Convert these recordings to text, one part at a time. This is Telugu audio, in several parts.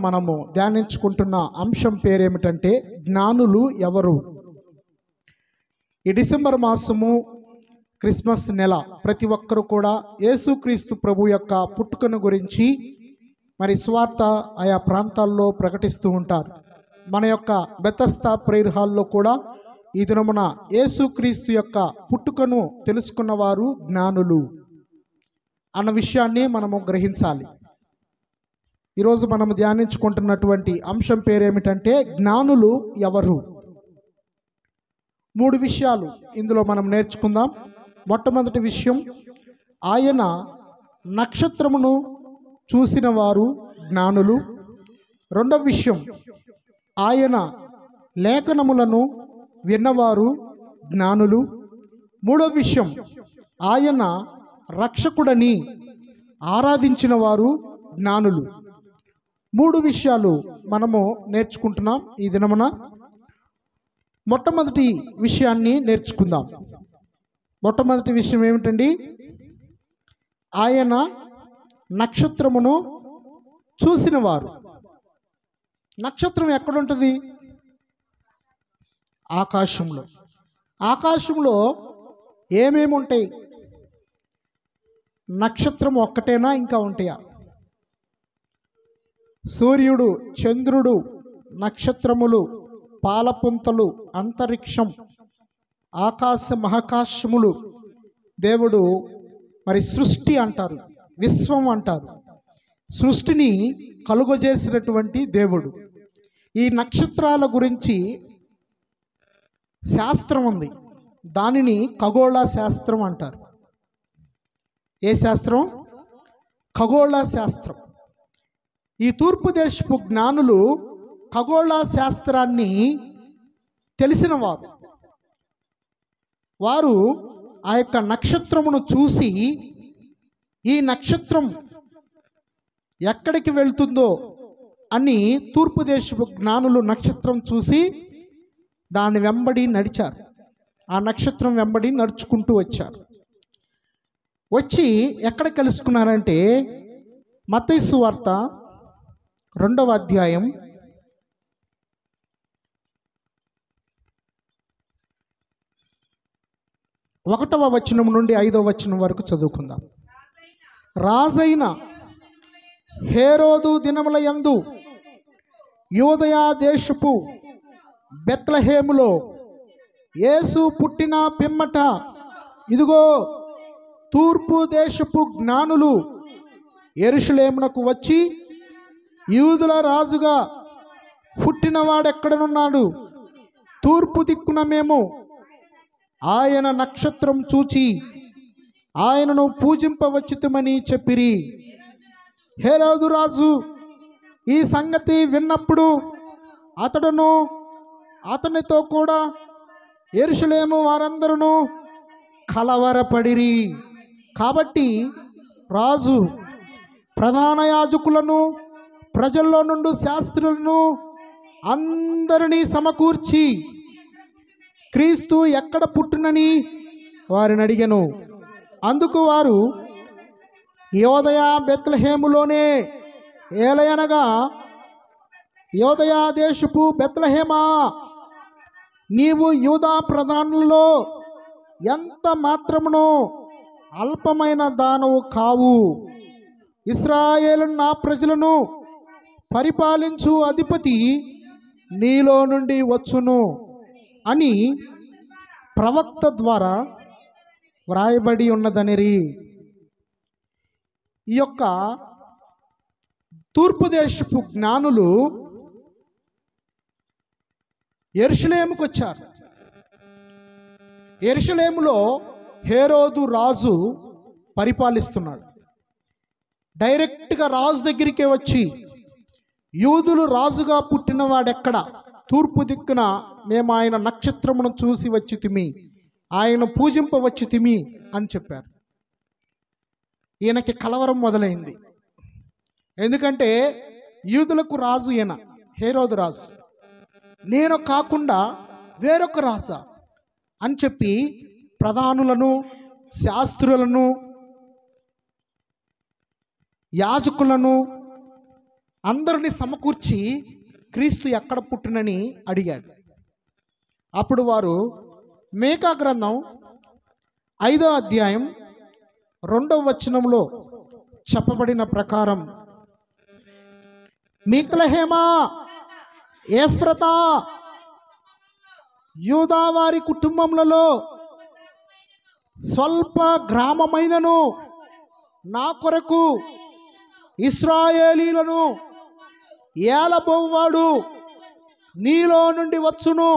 మనము ధ్యానించుకుంటున్న అంశం పేరేమిటంటే జ్ఞానులు ఎవరు. ఈ డిసెంబర్ మాసము క్రిస్మస్ నెల ప్రతి ఒక్కరు కూడా యేసుక్రీస్తు ప్రభు యొక్క పుట్టుకను గురించి మరి స్వార్థ ఆయా ప్రాంతాల్లో ప్రకటిస్తూ ఉంటారు. మన యొక్క బెతస్తా ప్రేయర్ హాల్లో కూడా ఈ దినమున యేసుక్రీస్తు యొక్క పుట్టుకను తెలుసుకున్న వారు జ్ఞానులు అన్న విషయాన్ని మనము గ్రహించాలి. ఈరోజు మనము ధ్యానించుకుంటున్నటువంటి అంశం పేరేమిటంటే జ్ఞానులు ఎవరు. 3 విషయాలు ఇందులో మనం నేర్చుకుందాం. మొట్టమొదటి విషయం, ఆయన నక్షత్రమును చూసిన వారు జ్ఞానులు. రెండవ విషయం, ఆయన లేఖనములను విన్నవారు జ్ఞానులు. మూడవ విషయం, ఆయన రక్షకుడని ఆరాధించిన వారు జ్ఞానులు. 3 విషయాలు మనము నేర్చుకుంటున్నాం ఈ దినమున. మొట్టమొదటి విషయాన్ని నేర్చుకుందాం. మొట్టమొదటి విషయం ఏమిటండి? ఆయన నక్షత్రమును చూసిన వారు. నక్షత్రం ఎక్కడుంటుంది? ఆకాశంలో. ఆకాశంలో ఏమేమి ఉంటాయి? నక్షత్రం ఒక్కటేనా, ఇంకా ఉంటాయా? సూర్యుడు, చంద్రుడు, నక్షత్రములు, పాలపుంతలు, అంతరిక్షం, ఆకాశ మహాకాశములు దేవుడు మరి సృష్టి అంటారు, విశ్వం అంటారు. సృష్టిని కలుగజేసినటువంటి దేవుడు. ఈ నక్షత్రాల గురించి శాస్త్రం ఉంది. దానిని ఖగోళ శాస్త్రం అంటారు. ఏ శాస్త్రం? ఖగోళ శాస్త్రం. ఈ తూర్పు దేశపు జ్ఞానులు ఖగోళ శాస్త్రాన్ని తెలిసిన వారు. వారు ఆ యొక్క నక్షత్రమును చూసి ఈ నక్షత్రం ఎక్కడికి వెళ్తుందో అని తూర్పు దేశపు జ్ఞానులు నక్షత్రం చూసి దాని వెంబడి నడిచారు. ఆ నక్షత్రం వెంబడి నడుచుకుంటూ వచ్చారు. వచ్చి ఎక్కడ కలుసుకున్నారంటే మత్తయి సువార్త 2వ అధ్యాయం 1వ వచనం నుండి 5వ వచనం వరకు చదువుకుందాం. రాజైన హేరోదు దినముల యందు యూదయ దేశపు బెత్లెహేములో యేసు పుట్టిన పిమ్మట ఇదిగో తూర్పు దేశపు జ్ఞానులు యెరూషలేమునకు వచ్చి, యూదుల రాజుగా పుట్టినవాడెక్కడనున్నాడు? తూర్పు దిక్కున మేము ఆయన నక్షత్రం చూచి ఆయనను పూజింపవచ్చుతమని చెప్పిరి. హేరోదు రాజు ఈ సంగతి విన్నప్పుడు అతడును అతనితో కూడా యెరూషలేము వారందరూ కలవరపడిరి. కాబట్టి రాజు ప్రధాన యాజకులను, ప్రజల్లో నుండి శాస్త్రులను అందరినీ సమకూర్చి క్రీస్తు ఎక్కడ పుట్టునని వారిని అడిగెను. అందుకు వారు యూదయ బెత్లెహేములోనే, ఏలయనగా యూదయ దేశపు బెత్లెహేమా, నీవు యూదా ప్రధానులలో ఎంత మాత్రమునో అల్పమైన దానవు కావు. ఇశ్రాయేలు నా ప్రజలను పరిపాలించు అధిపతి నీలో నుండి వచ్చును అని ప్రవక్త ద్వారా వ్రాయబడి ఉన్నదనిరి. ఈ యొక్క తూర్పు దేశపు జ్ఞానులు యెరూషలేముకు వచ్చారు. యెరూషలేములో హేరోదు రాజు పరిపాలిస్తున్నాడు. డైరెక్ట్గా రాజు దగ్గరికే వచ్చి, యూదులు రాజుగా పుట్టినవాడెక్కడ? తూర్పు దిక్కున మేము ఆయన నక్షత్రమును చూసి వచ్చి తిమి, ఆయన పూజింపవచ్చి తిమి అని చెప్పారు. ఈయనకి కలవరం మొదలైంది. ఎందుకంటే యూదులకు రాజు ఈయన హేరోదు రాజు. నేను కాకుండా వేరొక రాజా అని చెప్పి ప్రధానులను, శాస్త్రులను, యాజకులను అందరిని సమకూర్చి క్రీస్తు ఎక్కడ పుట్టినని అడిగాడు. అప్పుడు వారు మీకా గ్రంథం 5వ అధ్యాయం 2వ వచనంలో చెప్పబడిన ప్రకారం, బెత్లెహేమా ఎఫ్రతా, యూదా వారి కుటుంబములలో స్వల్ప గ్రామమైనను నా కొరకు ఇశ్రాయేలీలను ఏలబోవాడు నీలో నుండి వచ్చును.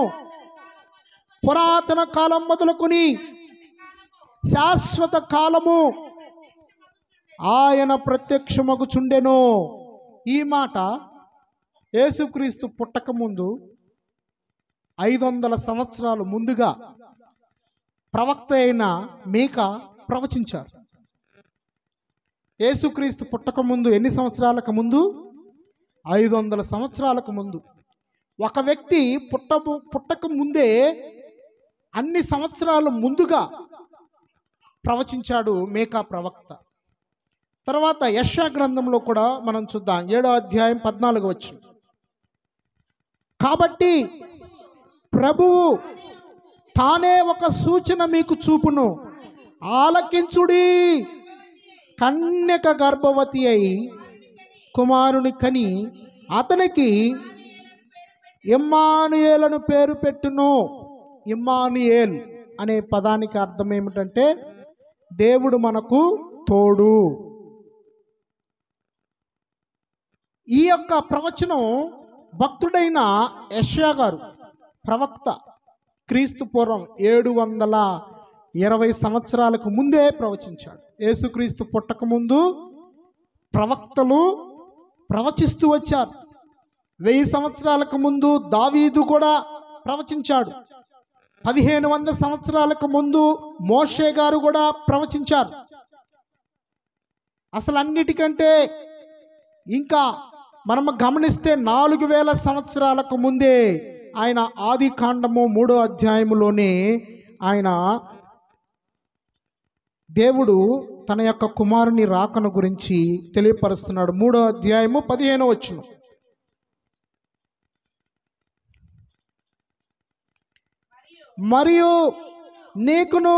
పురాతన కాలం మొదలుకొని శాశ్వత కాలము ఆయన ప్రత్యక్షమగుచుండెను. ఈ మాట యేసుక్రీస్తు పుట్టక ముందు 500 సంవత్సరాలు ముందుగా ప్రవక్త అయిన మీకా ప్రవచించారు. యేసుక్రీస్తు పుట్టక ముందు ఎన్ని సంవత్సరాలకు ముందు? 500 సంవత్సరాలకు ముందు. ఒక వ్యక్తి పుట్టక ముందే అన్ని సంవత్సరాలు ముందుగా ప్రవచించాడు మీకా ప్రవక్త. తర్వాత యెషయా గ్రంథంలో కూడా మనం చూద్దాం, 7వ అధ్యాయం 14వ వచనం. కాబట్టి ప్రభువు తానే ఒక సూచన మీకు చూపును, ఆలకించుడి. కన్యక గర్భవతి అయి కుమారుని కని అతనికి ఇమ్మానుయేలను పేరు పెట్టును. ఇమ్మానుయేల్ అనే పదానికి అర్థం ఏమిటంటే దేవుడు మనకు తోడు. ఈ యొక్క ప్రవచనం భక్తుడైన యెషయా గారు ప్రవక్త క్రీస్తు పూర్వం 720 సంవత్సరాలకు ముందే ప్రవచించాడు. యేసుక్రీస్తు పుట్టక ముందు ప్రవక్తలు ప్రవచిస్తూ వచ్చారు. 1000 సంవత్సరాలకు ముందు దావీదు కూడా ప్రవచించాడు. 1500 సంవత్సరాలకు ముందు మోషే గారు కూడా ప్రవచించారు. అసలు అన్నిటికంటే ఇంకా మనం గమనిస్తే 4000 సంవత్సరాలకు ముందే ఆయన ఆది కాండము 3వ అధ్యాయములోనే ఆయన దేవుడు తన యొక్క కుమారుని రాకను గురించి తెలియపరుస్తున్నాడు. 3వ అధ్యాయము 15వ వచనం. మరియు నీకును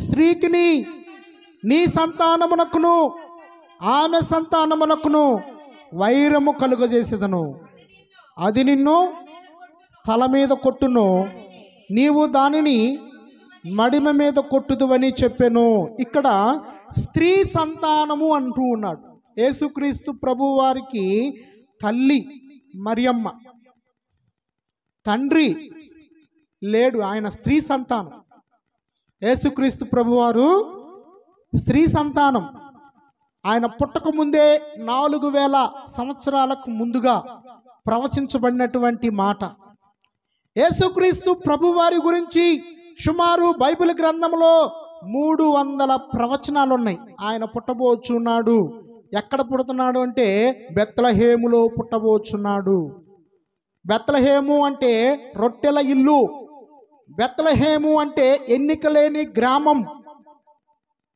స్త్రీకిని నీ సంతానమునకును ఆమె సంతానమునకును వైరము కలుగజేసేదను, అది నిన్ను తల మీద కొట్టును, నీవు దానిని మడిమ మీద కొట్టుదువని చెప్పెను. ఇక్కడ స్త్రీ సంతానము అంటూ ఉన్నాడు. యేసుక్రీస్తు ప్రభు వారికి తల్లి మరియమ్మ, తండ్రి లేడు, ఆయన స్త్రీ సంతానం. యేసుక్రీస్తు ప్రభువారు స్త్రీ సంతానం. ఆయన పుట్టక ముందే 4000 సంవత్సరాలకు ముందుగా ప్రవచించబడినటువంటి మాట. యేసుక్రీస్తు ప్రభువారి గురించి సుమారు బైబిల్ గ్రంథంలో 300 ప్రవచనాలు ఉన్నాయి. ఆయన పుట్టబోచున్నాడు. ఎక్కడ పుడుతున్నాడు అంటే బెత్లెహేములో పుట్టబోచున్నాడు. బెత్లెహేము అంటే రొట్టెల ఇల్లు. బెత్లెహేము అంటే ఎన్నిక లేని గ్రామం.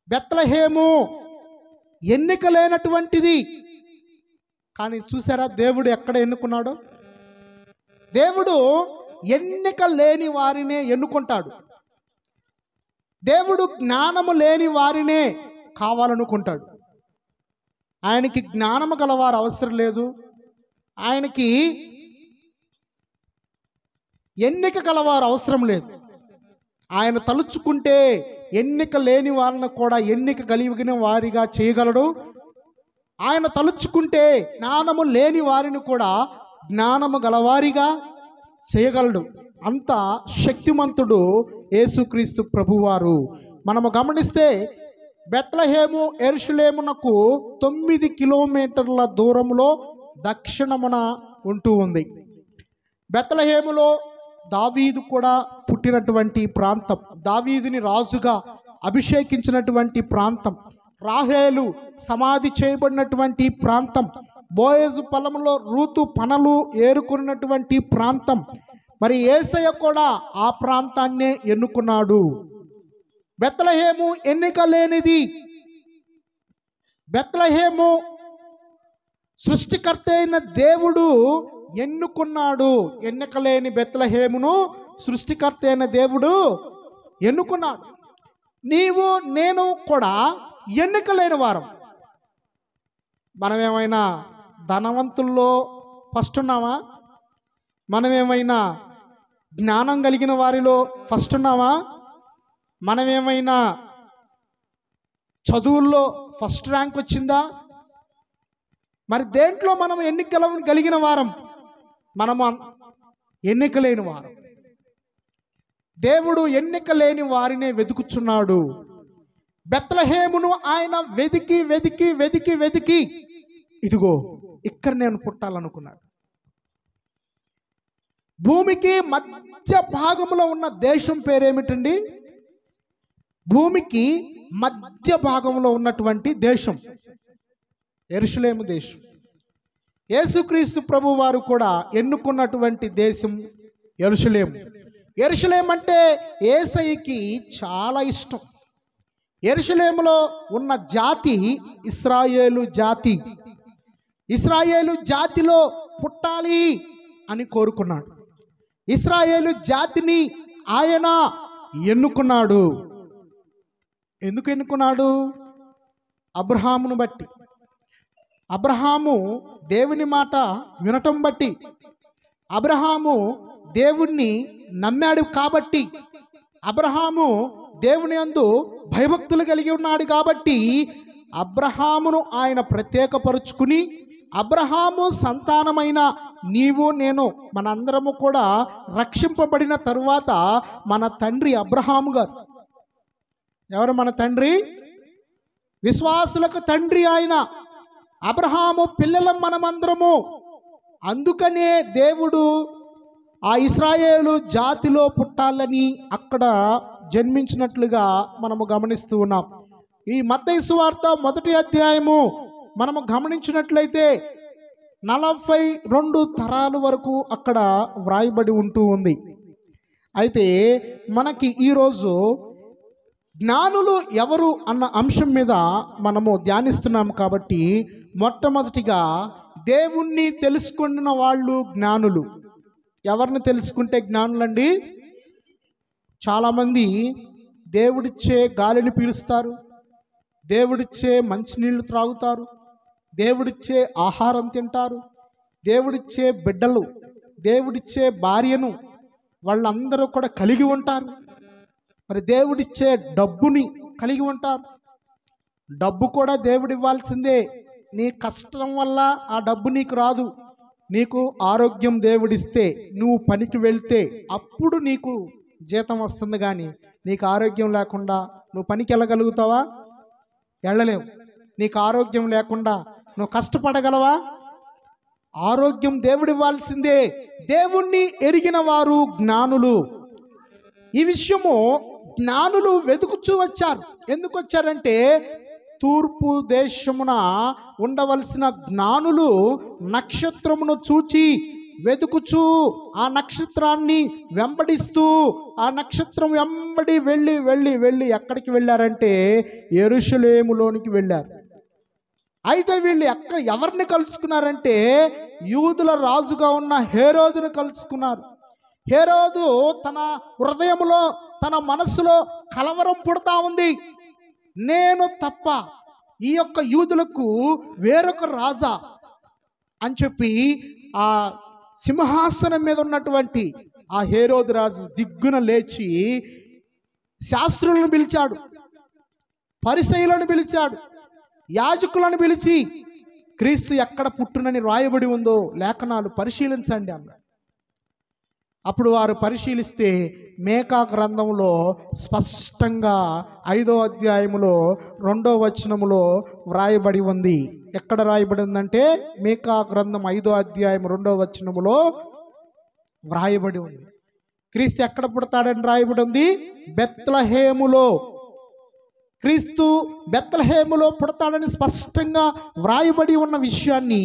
బెత్లెహేము ఎన్నిక లేనటువంటిది. కానీ చూసారా దేవుడు ఎక్కడ ఎన్నుకున్నాడు? దేవుడు ఎన్నిక లేని వారినే ఎన్నుకుంటాడు. దేవుడు జ్ఞానము లేని వారినే కావాలనుకుంటాడు. ఆయనకి జ్ఞానము గలవారు అవసరం లేదు. ఆయనకి ఎన్నిక గలవారు అవసరం లేదు. ఆయన తలుచుకుంటే ఎన్నిక లేని వారిని కూడా ఎన్నిక కలిగిన వారిగా చేయగలడు. ఆయన తలుచుకుంటే జ్ఞానము లేని వారిని కూడా జ్ఞానము గలవారిగా చేయగలడు. అంత శక్తిమంతుడు యేసుక్రీస్తు ప్రభువారు. మనము గమనిస్తే బెత్లెహేము యెరూషలేమునకు 9 కిలోమీటర్ల దూరంలో దక్షిణమున ఉంటూ ఉంది. బెత్లెహేములో దావీదు కూడా పుట్టినటువంటి ప్రాంతం, దావీదుని రాజుగా అభిషేకించినటువంటి ప్రాంతం, రాహేలు సమాధి చేయబడినటువంటి ప్రాంతం, బోయజు పొలంలో రూతు పనలు ఏరుకున్నటువంటి ప్రాంతం. మరి యేసయ్య కూడా ఆ ప్రాంతాన్నే ఎన్నుకున్నాడు. బెత్లెహేము ఎన్నిక లేనిది. బెత్లెహేము సృష్టికర్త అయిన దేవుడు ఎన్నుకున్నాడు. ఎన్నికలేని బెత్లెహేమును సృష్టికర్త అయిన దేవుడు ఎన్నుకున్నాడు. నీవు నేను కూడా ఎన్నికలేని వారం. మనమేమైనా ధనవంతుల్లో ఫస్ట్ ఉన్నామా? మనమేమైనా జ్ఞానం కలిగిన వారిలో ఫస్ట్ ఉన్నామా? మనమేమైనా చదువుల్లో ఫస్ట్ ర్యాంక్ వచ్చిందా? మరి దేంట్లో మనం కలిగిన వారం? మనము ఎన్నికలేని వారం. దేవుడు ఎన్నిక లేని వారినే వెతుకుచున్నాడు. బెత్లెహేమును ఆయన వెతికి వెతికి వెతికి వెతికి ఇదిగో ఇక్కడ నేను పుట్టాలనుకున్నాడు. భూమికి మధ్య భాగంలో ఉన్న దేశం పేరేమిటండి? భూమికి మధ్య భాగంలో ఉన్నటువంటి దేశం యెరూషలేము దేశం. యేసుక్రీస్తు ప్రభు వారు కూడా ఎన్నుకున్నటువంటి దేశం యెరూషలేము. యెరూషలేము అంటే యేసయ్యకి చాలా ఇష్టం. యెరూషలేములో ఉన్న జాతి ఇశ్రాయేలు జాతి. ఇశ్రాయేలు జాతిలో పుట్టాలి అని కోరుకున్నాడు. ఇశ్రాయేలు జాతిని ఆయన ఎన్నుకున్నాడు. ఎందుకు ఎన్నుకున్నాడు? అబ్రహామును బట్టి. అబ్రహాము దేవుని మాట వినటం బట్టి, అబ్రహాము దేవుణ్ణి నమ్మాడు కాబట్టి, అబ్రహాము దేవుని యందు భయభక్తులు కలిగి ఉన్నాడు కాబట్టి అబ్రహామును ఆయన ప్రత్యేకపరుచుకుని, అబ్రహాము సంతానమైన నీవు నేను మనందరము కూడా రక్షింపబడిన తరువాత మన తండ్రి అబ్రహాము గారు. ఎవరు మన తండ్రి? విశ్వాసులకు తండ్రి ఆయన. అబ్రహాము పిల్లలం మనమందరము. అందుకనే దేవుడు ఆ ఇశ్రాయేలు జాతిలో పుట్టాలని అక్కడ జన్మించినట్లుగా మనము గమనిస్తూ ఉన్నాం. ఈ మత్తయి సువార్త 1వ అధ్యాయము మనము గమనించినట్లయితే 42 తరాల వరకు అక్కడ వ్రాయబడి ఉంటూ ఉంది. అయితే మనకి ఈరోజు జ్ఞానులు ఎవరు అన్న అంశం మీద మనము ధ్యానిస్తున్నాము కాబట్టి మొట్టమొదటిగా దేవుణ్ణి తెలుసుకున్న వాళ్ళు జ్ఞానులు. ఎవరిని తెలుసుకుంటే జ్ఞానులండి? చాలామంది దేవుడిచ్చే గాలిని పీలుస్తారు, దేవుడిచ్చే మంచినీళ్ళు త్రాగుతారు, దేవుడిచ్చే ఆహారం తింటారు, దేవుడిచ్చే బిడ్డలు, దేవుడిచ్చే భార్యను వాళ్ళందరూ కూడా కలిగి ఉంటారు. మరి దేవుడిచ్చే డబ్బుని కలిగి ఉంటారు. డబ్బు కూడా దేవుడు ఇవ్వాల్సిందే. నీ కష్టం వల్ల ఆ డబ్బు నీకు రాదు. నీకు ఆరోగ్యం దేవుడిస్తే నువ్వు పనికి వెళ్తే అప్పుడు నీకు జీతం వస్తుంది. కానీ నీకు ఆరోగ్యం లేకుండా నువ్వు పనికి వెళ్ళగలుగుతావా? వెళ్ళలేవు. నీకు ఆరోగ్యం లేకుండా నువ్వు కష్టపడగలవా? ఆరోగ్యం దేవుడు ఇవ్వాల్సిందే. దేవుణ్ణి ఎరిగిన వారు జ్ఞానులు. ఈ విషయము జ్ఞానులు వెతుకుచూ వచ్చారు. ఎందుకు వచ్చారంటే తూర్పు దేశమున ఉండవలసిన జ్ఞానులు నక్షత్రమును చూచి వెతుకుచూ ఆ నక్షత్రాన్ని వెంబడిస్తూ ఆ నక్షత్రం వెంబడి వెళ్ళి వెళ్ళి వెళ్ళి ఎక్కడికి వెళ్ళారంటే యెరూషలేములోనికి వెళ్ళారు. అయితే వీళ్ళు ఎవరిని కలుసుకున్నారంటే యూదుల రాజుగా ఉన్న హేరోదును కలుసుకున్నారు. హేరోదు తన హృదయంలో తన మనస్సులో కలవరం పుడతా ఉంది. నేను తప్ప ఈ యొక్క యూదులకు వేరొక రాజా అని చెప్పి ఆ సింహాసనం మీద ఉన్నటువంటి ఆ హేరోదు రాజు దిగ్గున లేచి శాస్త్రులను పిలిచాడు, పరిసయ్యులను పిలిచాడు, యాజకులను పిలిచి క్రీస్తు ఎక్కడ పుట్టునని రాయబడి ఉందో లేఖనాలు పరిశీలించండి అన్నాడు. అప్పుడు వారు పరిశీలిస్తే మేకా గ్రంథంలో స్పష్టంగా 5వ అధ్యాయములో 2వ వచనములో వ్రాయబడి ఉంది. ఎక్కడ రాయబడి ఉందంటే మేకా గ్రంథం 5వ అధ్యాయం 2వ వచనములో వ్రాయబడి ఉంది. క్రీస్తు ఎక్కడ పుడతాడని రాయబడి ఉంది? బెత్లెహేములో. క్రీస్తు బెత్లెహేములో పుడతాడని స్పష్టంగా వ్రాయబడి ఉన్న విషయాన్ని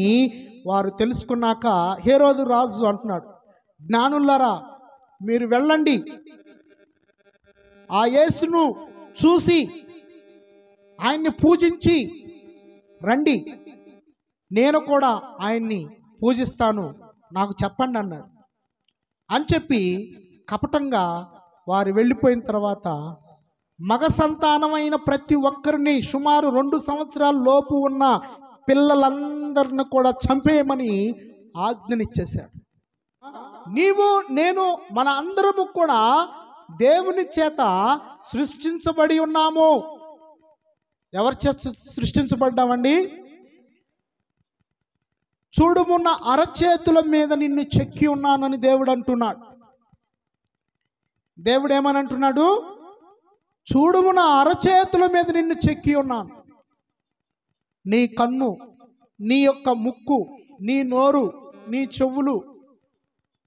వారు తెలుసుకున్నాక హేరోదు రాజు అంటున్నాడు, జ్ఞానులారా మీరు వెళ్ళండి, ఆ యేసును చూసి ఆయన్ని పూజించి రండి. నేను కూడా ఆయన్ని పూజిస్తాను, నాకు చెప్పండి అన్నాడు. అని చెప్పి కపటంగా వారు వెళ్ళిపోయిన తర్వాత మగ సంతానమైన ప్రతి ఒక్కరిని, సుమారు 2 సంవత్సరాల లోపు ఉన్న పిల్లలందరిని కూడా చంపేయమని ఆజ్ఞనిచ్చేశాడు. నీవు నేను మన అందరము కూడా దేవుని చేత సృష్టించబడి ఉన్నాము. ఎవరి చేత సృష్టించబడ్డామండి? చూడుమున్న అరచేతుల మీద నిన్ను చెక్కి ఉన్నానని దేవుడు అంటున్నాడు. దేవుడు ఏమని అంటున్నాడు? చూడుమున అరచేతుల మీద నిన్ను చెక్కి ఉన్నాను. నీ కన్ను, నీ యొక్క ముక్కు, నీ నోరు, నీ చెవులు,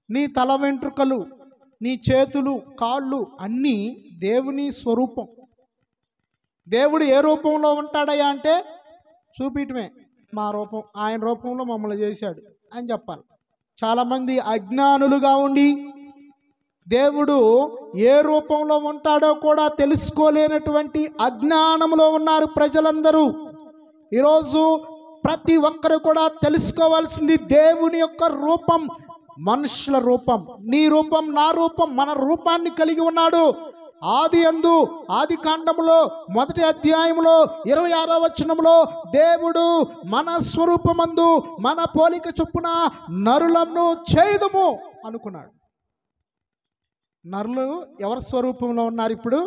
నీ తల వెంట్రుకలు, నీ చేతులు, కాళ్ళు అన్నీ దేవుని స్వరూపం. దేవుడు ఏ రూపంలో ఉంటాడయ్యా అంటే చూపించటమే, మా రూపం, ఆయన రూపంలో మమ్మల్ని చేశాడు అని చెప్పాలి. చాలామంది అజ్ఞానులుగా ఉండి దేవుడు ఏ రూపంలో ఉంటాడో కూడా తెలుసుకోలేనటువంటి అజ్ఞానంలో ఉన్నారు ప్రజలందరూ. ఈరోజు ప్రతి ఒక్కరు కూడా తెలుసుకోవాల్సింది దేవుని యొక్క రూపం, మనుషుల రూపం. నీ రూపం, నా రూపం, మన రూపాన్ని కలిగి ఉన్నాడు. ఆది కాండములో 1వ అధ్యాయంలో 26వ వచనంలో దేవుడు మన స్వరూపమందు మన పోలిక చొప్పున నరులను చేయుదుము అనుకున్నాడు. నరులు ఎవరి స్వరూపంలో ఉన్నారు? ఇప్పుడు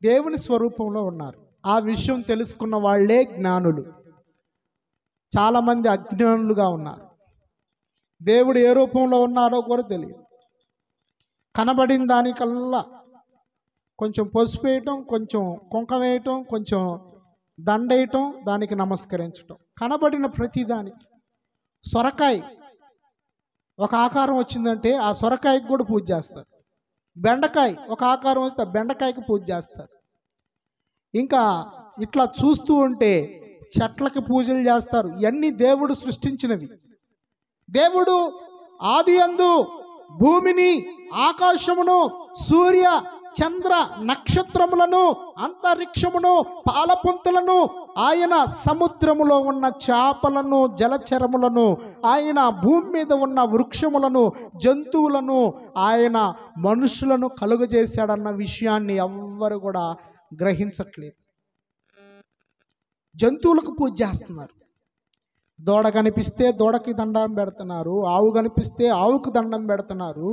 దేవుని స్వరూపంలో ఉన్నారు. ఆ విషయం తెలుసుకున్న వాళ్ళే జ్ఞానులు. చాలామంది అజ్ఞానులుగా ఉన్నారు. దేవుడు ఏ రూపంలో ఉన్నారో కూడా తెలియదు. కనబడిన దానికల్లా కొంచెం పసుపు వేయటం, కొంచెం కుంకం వేయటం, కొంచెం దండ వేయటం, దానికి నమస్కరించటం. కనబడిన ప్రతిదానికి. సొరకాయ ఒక ఆకారం వచ్చిందంటే ఆ సొరకాయకి కూడా పూజ చేస్తారు. బెండకాయ ఒక ఆకారం వస్తే బెండకాయకి పూజ చేస్తారు. ఇంకా ఇట్లా చూస్తూ ఉంటే చెట్లకి పూజలు చేస్తారు. ఇవన్నీ దేవుడు సృష్టించినవి. దేవుడు ఆదియందు భూమిని, ఆకాశమును, సూర్య చంద్ర నక్షత్రములను, అంతరిక్షమును, పాలపుంతలను, ఆయన సముద్రములో ఉన్న చేపలను, జలచరములను, ఆయన భూమి మీద ఉన్న వృక్షములను, జంతువులను, ఆయన మనుషులను కలుగజేశాడన్న విషయాన్ని ఎవ్వరు కూడా గ్రహించట్లేదు. జంతువులకు పూజ చేస్తున్నారు. దూడ కనిపిస్తే దూడకి దండం పెడుతున్నారు, ఆవు కనిపిస్తే ఆవుకు దండం పెడుతున్నారు,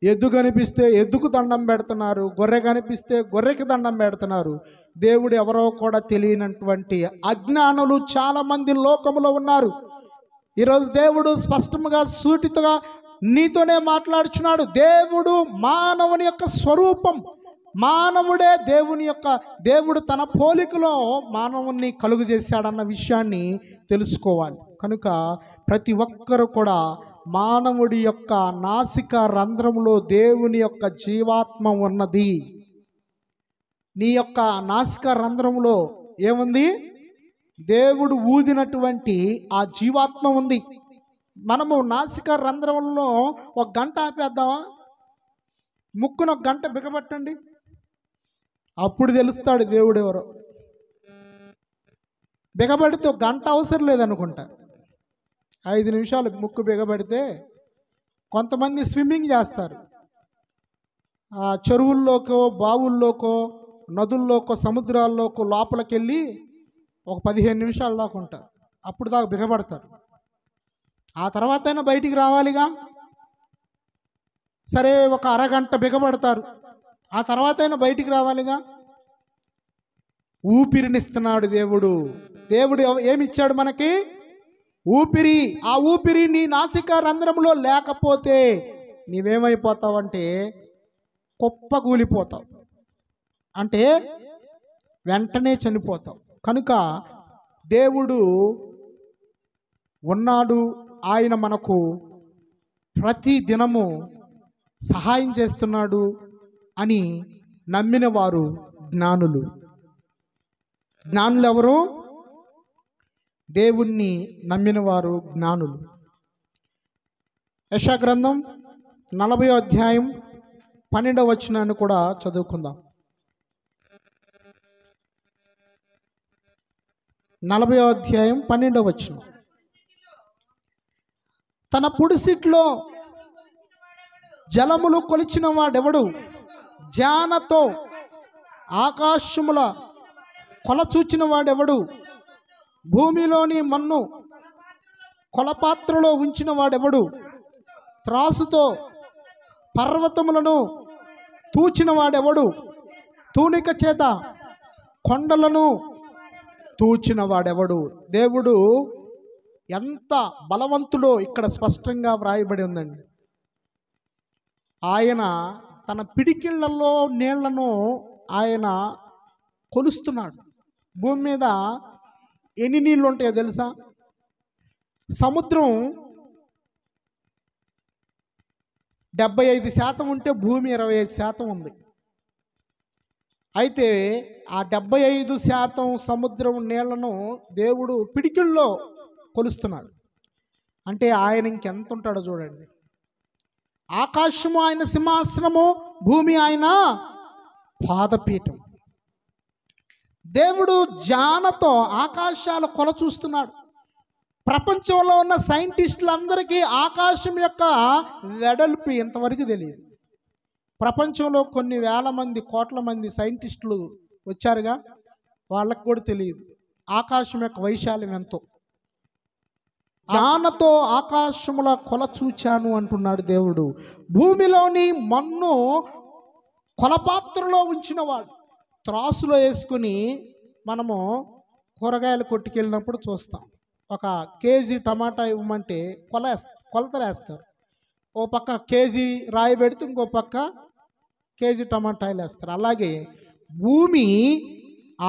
ఎద్దు కనిపిస్తే ఎద్దుకు దండం పెడుతున్నారు, గొర్రె కనిపిస్తే గొర్రెకి దండం పెడుతున్నారు. దేవుడు ఎవరో కూడా తెలియనటువంటి అజ్ఞానులు చాలామంది లోకములో ఉన్నారు. ఈరోజు దేవుడు స్పష్టంగా సూటిగా నీతోనే మాట్లాడుచున్నాడు. దేవుడు మానవుని యొక్క స్వరూపం, మానవుడే దేవుడు తన పోలికలో మానవుణ్ణి కలుగు చేశాడన్న విషయాన్ని తెలుసుకోవాలి. కనుక ప్రతి ఒక్కరు కూడా మానవుడి యొక్క నాసిక రంధ్రములో దేవుని యొక్క జీవాత్మ ఉన్నది. నీ యొక్క నాసిక రంధ్రములో ఏముంది? దేవుడు ఊదినటువంటి ఆ జీవాత్మ ఉంది. మనము నాసిక రంధ్రంలో 1 గంట ఆపేద్దామా? ముక్కును 1 గంట బిగబట్టండి, అప్పుడు తెలుస్తాడు దేవుడు ఎవరో. బిగబడితే 1 గంట అవసరం లేదనుకుంటా, 5 నిమిషాలు ముక్కు బిగబడితే. కొంతమంది స్విమ్మింగ్ చేస్తారు, ఆ చెరువుల్లోకో, బావుల్లోకో, నదుల్లోకో, సముద్రాల్లోకో లోపలికి వెళ్ళి ఒక 15 నిమిషాల దాకా ఉంటారు. అప్పుడు దాకా బిగబడతారు. ఆ తర్వాత అయినా బయటికి రావాలిగా. సరే, ఒక అరగంట బిగబడతారు, ఆ తర్వాత అయినా బయటికి రావాలిగా. ఊపిరినిస్తున్నాడు దేవుడు. దేవుడు ఏమిచ్చాడు మనకి? ఊపిరి. ఆ ఊపిరి నీ నాసిక రంధ్రంలో లేకపోతే నీవేమైపోతావంటే కుప్పకూలిపోతావు, అంటే వెంటనే చనిపోతావు. కనుక దేవుడు ఉన్నాడు, ఆయన మనకు ప్రతి దినము సహాయం చేస్తున్నాడు అని నమ్మిన వారు జ్ఞానులు. జ్ఞానులు ఎవరు? దేవుణ్ణి నమ్మిన వారు జ్ఞానులు. యెషయా గ్రంథం 40వ అధ్యాయం 12వ వచనాన్ని కూడా చదువుకుందాం. 40వ అధ్యాయం 12వ వచనం. తన పుడిసిట్లో జలములు కొలిచిన వాడెవడు? జానతో ఆకాశముల కొల చూచిన వాడెవడు? భూమిలోని మన్ను కొలపాత్రలో ఉంచిన వాడెవడు? త్రాసుతో పర్వతములను తూచిన వాడెవడు? తూనిక చేత కొండలను తూచిన వాడెవడు? దేవుడు ఎంత బలవంతుడో ఇక్కడ స్పష్టంగా వ్రాయబడి ఉందండి. ఆయన తన పిడికిళ్లలో నీళ్లను ఆయన కొలుస్తున్నాడు. భూమి మీద ఎన్ని నీళ్ళు ఉంటాయో తెలుసా? సముద్రం 75% ఉంటే భూమి 25% ఉంది. అయితే ఆ 75% సముద్రం నీళ్లను దేవుడు పిడికిల్లో కొలుస్తున్నాడు. అంటే ఆయన ఇంకెంత ఉంటాడో చూడండి. ఆకాశము ఆయన సింహాసనము, భూమి ఆయన పాదపీఠం. దేవుడు జానతో ఆకాశాల కొల చూస్తున్నాడు. ప్రపంచంలో ఉన్న సైంటిస్టులందరికీ ఆకాశం యొక్క వెడల్పు ఇంతవరకు తెలియదు. ప్రపంచంలో కొన్ని వేల మంది, కోట్ల మంది సైంటిస్టులు వచ్చారుగా, వాళ్ళకు కూడా తెలియదు ఆకాశం యొక్క వైశాల్యం ఎంతో. జానతో ఆకాశముల కొల చూచాను అంటున్నాడు దేవుడు. భూమిలోని మన్ను కొలపాత్రలో ఉంచినవాడు. త్రాసులో వేసుకుని మనము కూరగాయలు కొట్టుకెళ్ళినప్పుడు చూస్తాం. ఒక కేజీ టమాటా ఇవ్వమంటే కొలతలు వేస్తారు. ఓ పక్క కేజీ రాయి పెడితే ఇంకో పక్క కేజీ టమాటాలు వేస్తారు. అలాగే భూమి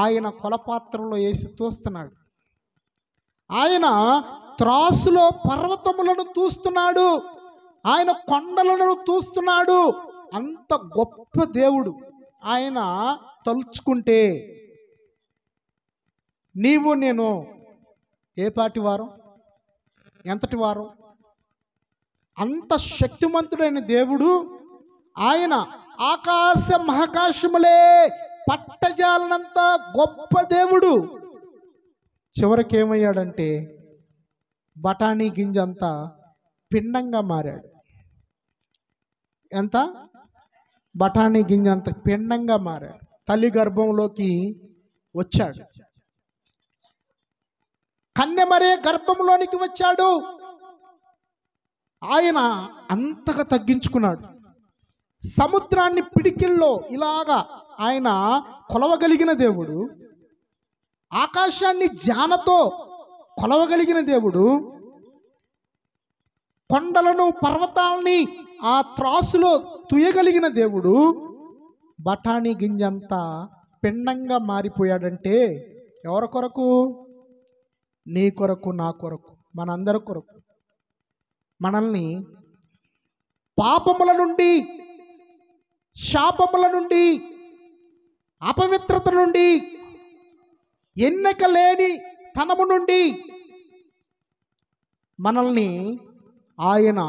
ఆయన కొలపాత్రలో వేసి తూస్తున్నాడు. ఆయన త్రాసులో పర్వతములను తూస్తున్నాడు. ఆయన కొండలను తూస్తున్నాడు. అంత గొప్ప దేవుడు. ఆయన తలుచుకుంటే నీవు నేను ఏ పాటి వారం, ఎంతటి వారం? అంత శక్తిమంతుడైన దేవుడు. ఆయన ఆకాశ మహాకాశములే పట్టజాలనంత గొప్ప దేవుడు. చివరికి ఏమయ్యాడంటే బఠానీ గింజ అంతా పిండంగా మారాడు. ఎంత? బఠానీ గింజ అంత పిండంగా మారాడు. తల్లి గర్భంలోకి వచ్చాడు. కన్యమరే గర్భంలోనికి వచ్చాడు. ఆయన అంతగా తగ్గించుకున్నాడు. సముద్రాన్ని పిడికిల్లో ఇలాగా ఆయన కొలవగలిగిన దేవుడు. ఆకాశాన్ని జానతో కొలవగలిగిన దేవుడు. కొండలను పర్వతాలని ఆ త్రాసులో తుయ్యగలిగిన దేవుడు. బఠానీ గింజంతా పిండంగా మారిపోయాడంటే ఎవరి కొరకు? నీ కొరకు, నా కొరకు, మనందరి కొరకు. మనల్ని పాపముల నుండి, శాపముల నుండి, అపవిత్రత నుండి, ఎన్నిక లేని తనము నుండి మనల్ని ఆయన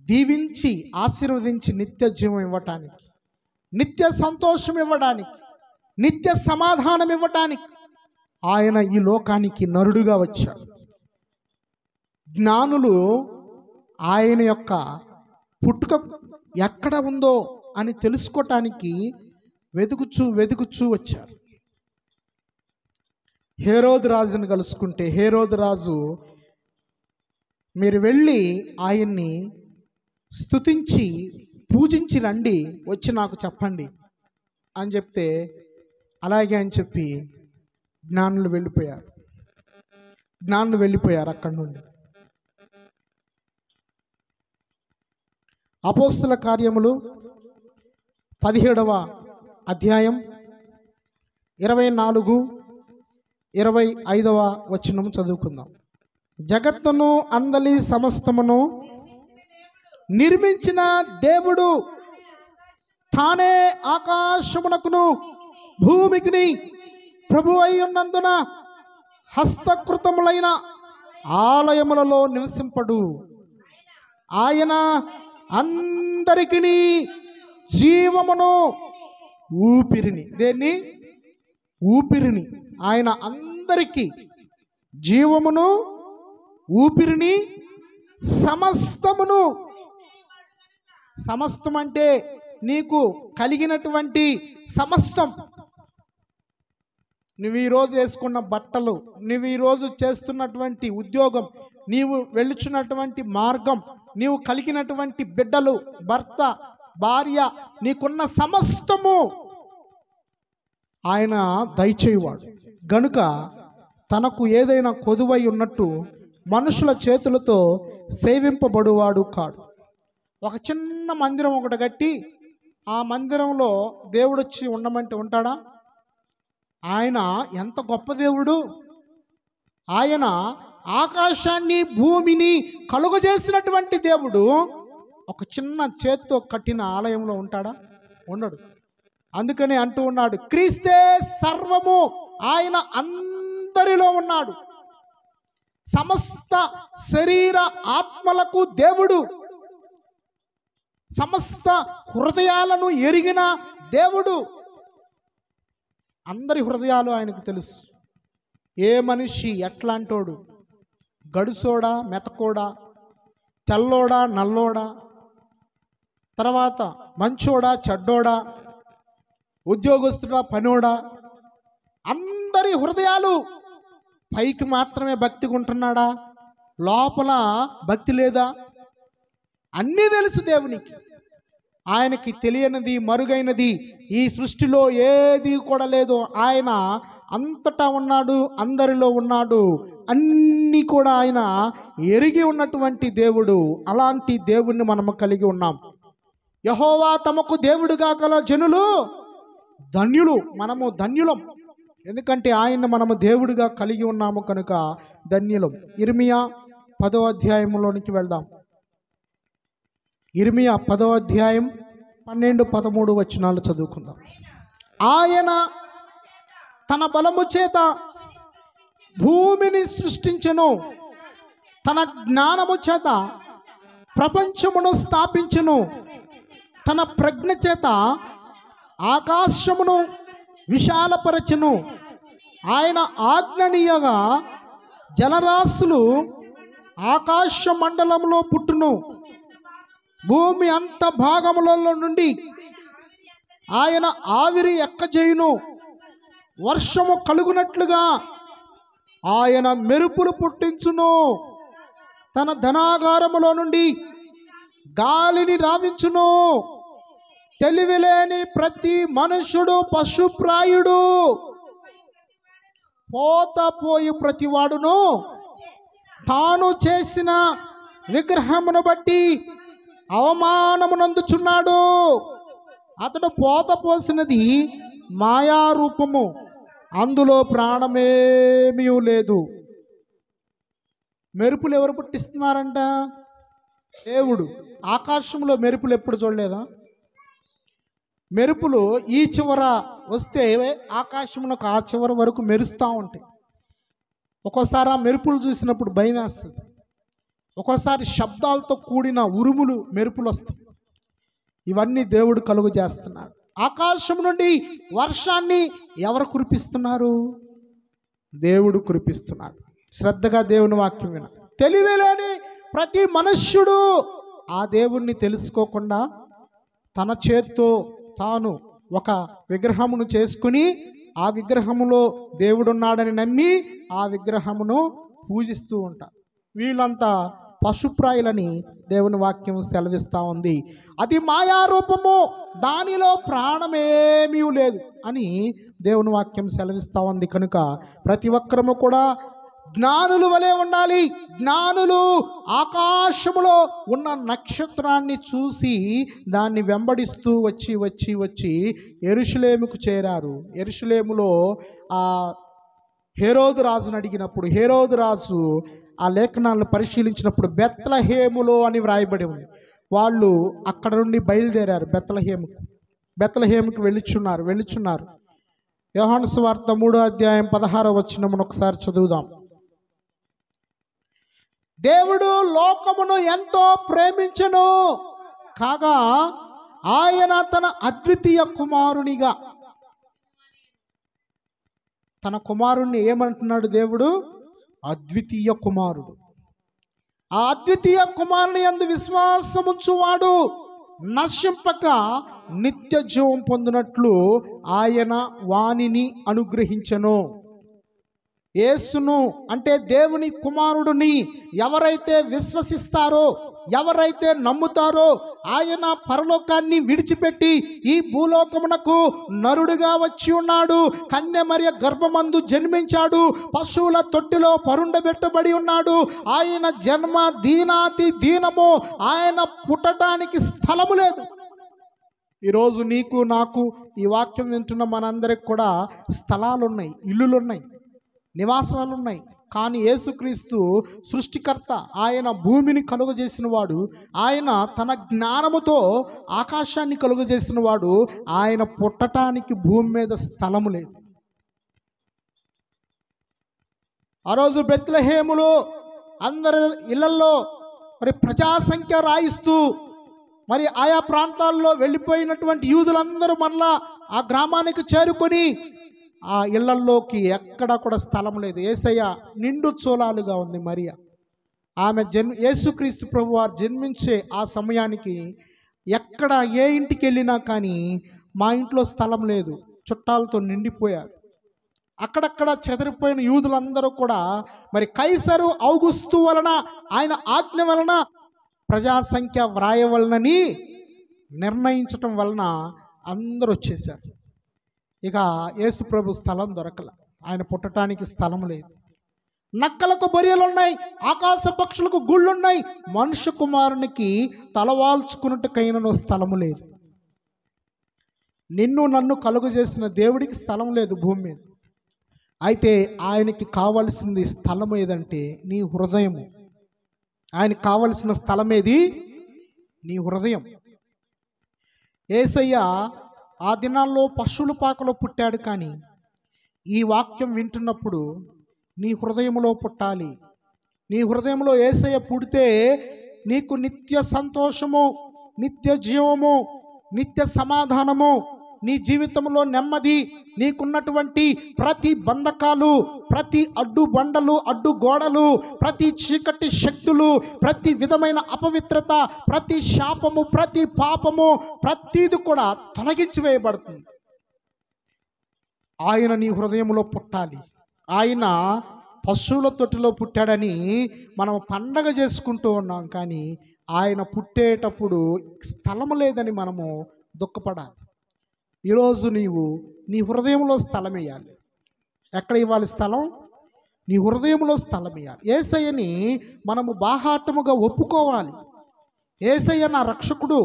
దీవించి ఆశీర్వదించి నిత్య జీవం ఇవ్వటానికి, నిత్య సంతోషం ఇవ్వడానికి, నిత్య సమాధానం ఇవ్వటానికి ఆయన ఈ లోకానికి నరుడుగా వచ్చాడు. జ్ఞానులు ఆయన యొక్క పుట్టుక ఎక్కడ ఉందో అని తెలుసుకోవటానికి వెతుకుచూ వచ్చారు. హేరోదు రాజుని కలుసుకుంటే హేరోదు రాజు, మీరు వెళ్ళి ఆయన్ని స్తుతించి పూజించి రండి, వచ్చి నాకు చెప్పండి అని చెప్తే అలాగే అని చెప్పి జ్ఞానులు వెళ్ళిపోయారు అక్కడి నుండి. అపోస్తల కార్యములు 17వ అధ్యాయం 24, 25వ వచనం చదువుకుందాం. జగత్తును అందలి సమస్తమును నిర్మించిన దేవుడు తానే ఆకాశమునకును భూమికిని ప్రభు అయి ఉన్నందున హస్తకృతములైన ఆలయములలో నివసింపడు. ఆయన అందరికీ జీవమును, ఊపిరిని, దేన్ని? ఊపిరిని. ఆయన అందరికీ జీవమును, ఊపిరిని, సమస్తమును, సమస్తం అంటే నీకు కలిగినటువంటి సమస్తం, నువ్వు ఈరోజు వేసుకున్న బట్టలు, నువ్వు ఈరోజు చేస్తున్నటువంటి ఉద్యోగం, నీవు వెళుచున్నటువంటి మార్గం, నీవు కలిగినటువంటి బిడ్డలు, భర్త, భార్య, నీకున్న సమస్తము ఆయన దయచేయువాడు గనుక తనకు ఏదైనా కొదువై ఉన్నట్టు మనుషుల చేతులతో సేవింపబడువాడు కాడు. ఒక చిన్న మందిరం ఒకటి కట్టి ఆ మందిరంలో దేవుడు వచ్చి ఉండమంటే ఉంటాడా? ఆయన ఎంత గొప్ప దేవుడు! ఆయన ఆకాశాన్ని భూమిని కలుగజేసినటువంటి దేవుడు ఒక చిన్న చేత్తో కట్టిన ఆలయంలో ఉంటాడా? ఉండడు. అందుకని అంటూ ఉన్నాడు, క్రీస్తే సర్వము, ఆయన అందరిలో ఉన్నాడు. సమస్త శరీర ఆత్మలకు దేవుడు, సమస్త హృదయాలను ఎరిగిన దేవుడు. అందరి హృదయాలు ఆయనకు తెలుసు. ఏ మనిషి ఎట్లాంటోడు, గడుసోడా మెతకోడా, తెల్లోడా నల్లోడా, తర్వాత మంచోడా చెడ్డోడా, ఉద్యోగస్తుడా పనోడా, అందరి హృదయాలు. పైకి మాత్రమే భక్తిగా ఉంటున్నాడా, లోపల భక్తి లేదా? అన్నీ తెలుసు దేవునికి. ఆయనకి తెలియనిది మరుగైనది ఈ సృష్టిలో ఏది కూడా లేదు. ఆయన అంతటా ఉన్నాడు, అందరిలో ఉన్నాడు, అన్నీ కూడా ఆయన ఎరిగి ఉన్నటువంటి దేవుడు. అలాంటి దేవుణ్ణి మనము కలిగి ఉన్నాం. యెహోవా తమకు దేవుడుగా గల జనులు ధన్యులు. మనము ధన్యులం, ఎందుకంటే ఆయన్ని మనము దేవుడిగా కలిగి ఉన్నాము కనుక ధన్యులం. ఇర్మియా 10వ అధ్యాయంలోనికి వెళ్దాం. ఇర్మియా 10వ అధ్యాయం 12, 13 వచనాలు చదువుకుందాం. ఆయన తన బలము చేత భూమిని సృష్టించెను, తన జ్ఞానము చేత ప్రపంచమును స్థాపించెను, తన ప్రజ్ఞ చేత ఆకాశమును విశాలపరచెను. ఆయన ఆజ్ఞనీయగా జలరాశులు ఆకాశ మండలంలో పుట్టును. భూమి అంత భాగములలో నుండి ఆయన ఆవిరి ఎక్కజేయును. వర్షము కలుగునట్లుగా ఆయన మెరుపులు పుట్టించును. తన ధనాగారములో నుండి గాలిని రావించును. తెలివిలేని ప్రతి మనుషుడు పశుప్రాయుడు, పోతపోయి ప్రతివాడును తాను చేసిన విగ్రహమును బట్టి అవమానమునందుచున్నాడు. అతడు పోత పోసినది మాయారూపము, అందులో ప్రాణమేమీ లేదు. మెరుపులు ఎవరు పుట్టిస్తున్నారంట? దేవుడు. ఆకాశంలో మెరుపులు ఎప్పుడు చూడలేదా? మెరుపులు ఈ చివర వస్తే ఆకాశమునకు ఆ చివర వరకు మెరుస్తూ ఉంటాయి. ఒక్కోసారి ఆ మెరుపులు చూసినప్పుడు భయం వేస్తుంది. ఒక్కోసారి శబ్దాలతో కూడిన ఉరుములు, మెరుపులు వస్తాయి. ఇవన్నీ దేవుడు కలుగు చేస్తున్నాడు. ఆకాశం నుండి వర్షాన్ని ఎవరు కురిపిస్తున్నారు? దేవుడు కురిపిస్తున్నాడు. శ్రద్ధగా దేవుని వాక్యం విన. తెలివిలేని ప్రతి మనుష్యుడు ఆ దేవుణ్ణి తెలుసుకోకుండా తన చేత్తో తాను ఒక విగ్రహమును చేసుకుని ఆ విగ్రహములో దేవుడున్నాడని నమ్మి ఆ విగ్రహమును పూజిస్తూ ఉంటారు. వీళ్ళంతా పశుప్రాయులని దేవుని వాక్యం సెలవిస్తూ ఉంది. అది మాయారూపము, దానిలో ప్రాణమేమీ లేదు అని దేవుని వాక్యం సెలవిస్తూ ఉంది. కనుక ప్రతి ఒక్కరము కూడా జ్ఞానుల వలె ఉండాలి. జ్ఞానులు ఆకాశములో ఉన్న నక్షత్రాన్ని చూసి దాన్ని వెంబడిస్తూ వచ్చి వచ్చి వచ్చి యెరూషలేముకు చేరారు. యెరూషలేములో హేరోదు రాజును అడిగినప్పుడు, హేరోదు రాజు ఆ లేఖనాలను పరిశీలించినప్పుడు బెత్లెహేములో అని వ్రాయబడి ఉంది. వాళ్ళు అక్కడ నుండి బయలుదేరారు బెత్లెహేముకు వెళ్ళుచున్నారు. యోహాను సువార్త 3వ అధ్యాయం 16వ వచనమును ఒకసారి చదువుదాం. దేవుడు లోకమును ఎంతో ప్రేమించెను కాగా ఆయన తన అద్వితీయ కుమారునిగా, తన కుమారుణ్ణి ఏమంటున్నాడు దేవుడు? అద్వితీయ కుమారుడు. ఆ అద్వితీయ కుమారుని యందు విశ్వాసముంచువాడు నశింపక నిత్య జీవం పొందినట్లు ఆయన వానిని అనుగ్రహించెను. యేసును అంటే దేవుని కుమారుడిని ఎవరైతే విశ్వసిస్తారో, ఎవరైతే నమ్ముతారో, ఆయన పరలోకాన్ని విడిచిపెట్టి ఈ భూలోకమునకు నరుడుగా వచ్చి ఉన్నాడు. కన్యమరియ గర్భమందు జన్మించాడు. పశువుల తొట్టిలో పరుండబెట్టబడి ఉన్నాడు. ఆయన జన్మ దీనాతి దీనము. ఆయన పుట్టడానికి స్థలము లేదు. ఈరోజు నీకు నాకు ఈ వాక్యం వింటున్న మనందరికి కూడా స్థలాలు ఉన్నాయి, ఇల్లులు ఉన్నాయి, నివాసాలు ఉన్నాయి. కానీ యేసుక్రీస్తు సృష్టికర్త. ఆయన భూమిని కలుగజేసిన వాడు. ఆయన తన జ్ఞానముతో ఆకాశాన్ని కలుగజేసిన వాడు. ఆయన పుట్టటానికి భూమి మీద స్థలము లేదు. ఆ రోజు బెత్లెహేములో అందరి ఇళ్లలో మరి ప్రజాసంఖ్య రాయిస్తూ మరి ఆయా ప్రాంతాల్లో వెళ్ళిపోయినటువంటి యూదులందరూ మరలా ఆ గ్రామానికి చేరుకొని ఆ ఇళ్లల్లోకి ఎక్కడా కూడా స్థలం లేదు. యేసయ్య నిండు చోళాలుగా ఉంది మరియ. ఆమె యేసుక్రీస్తు ప్రభు వారు జన్మించే ఆ సమయానికి ఎక్కడ ఏ ఇంటికి వెళ్ళినా కానీ మా ఇంట్లో స్థలం లేదు, చుట్టాలతో నిండిపోయారు. అక్కడక్కడ చెదిరిపోయిన యూదులందరూ కూడా మరి కైసరు ఔగుస్తు వలన, ఆయన ఆజ్ఞ వలన ప్రజాసంఖ్య వ్రాయవలనని నిర్ణయించటం వలన అందరూ వచ్చేసారు. ఇక యేసు ప్రభు స్థలం దొరకల. ఆయన పుట్టడానికి స్థలం లేదు. నక్కలకు బొరియలున్నాయి, ఆకాశ పక్షులకు గుళ్ళున్నాయి, మనుష్య కుమారునికి తలవాల్చుకున్నట్టుకైనను స్థలము లేదు. నిన్ను నన్ను కలుగు చేసిన దేవుడికి స్థలం లేదు భూమి మీద. అయితే ఆయనకి కావలసింది స్థలం ఏదంటే నీ హృదయము. ఆయనకి కావలసిన స్థలం ఏది? నీ హృదయం. యేసయ్య ఆ దినాల్లో పశువుల పాకలో పుట్టాడు. కానీ ఈ వాక్యం వింటున్నప్పుడు నీ హృదయంలో పుట్టాలి. నీ హృదయంలో యేసయ్య పుడితే నీకు నిత్య సంతోషము, నిత్య జీవము, నిత్య సమాధానము, నీ జీవితంలో నెమ్మది, నీకున్నటువంటి ప్రతి బంధకాలు, ప్రతి అడ్డు బండలు, అడ్డు గోడలు, ప్రతి చీకటి శక్తులు, ప్రతి విధమైన అపవిత్రత, ప్రతి శాపము, ప్రతి పాపము, ప్రతిది కూడా తొలగించి వేయబడుతుంది. ఆయన నీ హృదయంలో పుట్టాలి. ఆయన పశువుల తొట్టిలో పుట్టాడని మనం పండగ చేసుకుంటూ ఉన్నాం. కానీ ఆయన పుట్టేటప్పుడు స్థలం లేదని మనము దుఃఖపడాలి. ఈరోజు నీవు నీ హృదయంలో స్థలం వేయాలి. ఎక్కడ ఇవ్వాలి స్థలం? నీ హృదయంలో స్థలం వేయాలి. యేసయ్యని మనము బాహాటముగా ఒప్పుకోవాలి. యేసయ్య నా రక్షకుడు.